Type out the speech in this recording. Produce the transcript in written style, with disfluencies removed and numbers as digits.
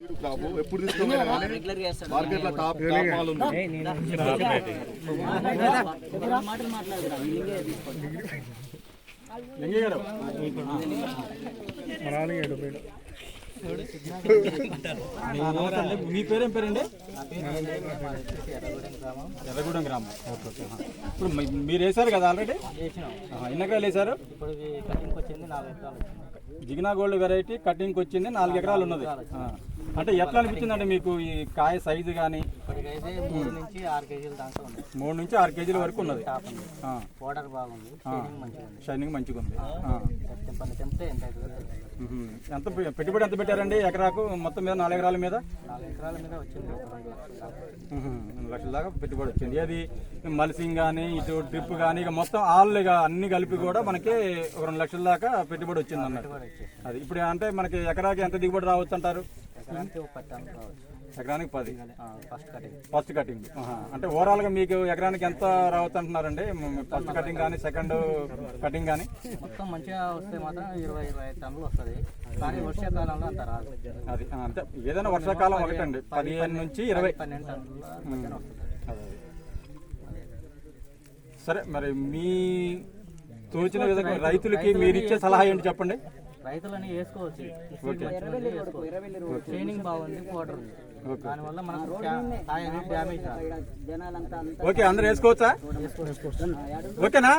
ఎప్పుడు మార్కెట్ లో top mall ఉంది. మీ పేరేం పేరండి? ఎర్రగూడెం గ్రామం. Okay okay. ఇప్పుడు మీరు వేసారు కదా ఆల్రెడీ? ఎన్ని ఎకరాలు వేసారు? జిగ్నా గోల్డ్ వెరైటీ కటింగ్కి వచ్చింది 4 ఎకరాలు ఉన్నది. అంటే ఎట్లా అనిపించిందంటే మీకు ఈ కాయ సైజు కానీ? 3 నుంచి 6 కేజీల దాకా ఉంది. 3 నుంచి 6 కేజీల వరకు ఉన్నది. పౌడర్ బాగుంది, షైనింగ్ మంచిగా ఉంది. ఎంత ఎంత పెట్టుబడి ఎంత పెట్టారండి ఎకరాకు మొత్తం మీద? 4 ఎకరాల మీద 4 ఎకరాల మీద వచ్చింది. 2 లక్షల దాకా పెట్టుబడి వచ్చింది. అది మల్సింగ్ కానీ ఇటు డ్రిప్ కానీ ఇక మొత్తం ఆల్ ఇక అన్ని కలిపి కూడా మనకి ఒక 2 లక్షల దాకా పెట్టుబడి వచ్చింది అన్నట్టు. అది ఇప్పుడు అంటే మనకి ఎకరాకి ఎంత దిగుబడి రావచ్చు అంటారు? ఎకరానికి 10 ఫస్ట్ కటింగ్. అంటే ఓవరాల్ గా మీకు ఎకరానికి ఎంత రావచ్చు అంటున్నారండి? ఫస్ట్ కటింగ్ కానీ సెకండ్ కటింగ్ కానీ మొత్తం మంచిగా వస్తే మాత్రం 20-25 టన్నులు వస్తుంది. కానీ వర్షాకాలంలో అంత రాదు. అది అంటే ఏదైనా వర్షాకాలం ఒకటండి 15 నుంచి 20 టన్నుల. సరే, మరి మీ తోచిన విధంగా రైతులకి మీరు ఇచ్చే సలహా ఏంటి చెప్పండి? రైతులని వేసుకోవచ్చు. ట్రైనింగ్ బాగుంది, పౌడర్ ఉంది. దానివల్ల మనకు డ్యామేజ్ రాదు. ఓకే, అందరూ వేసుకోవచ్చా? ఓకేనా?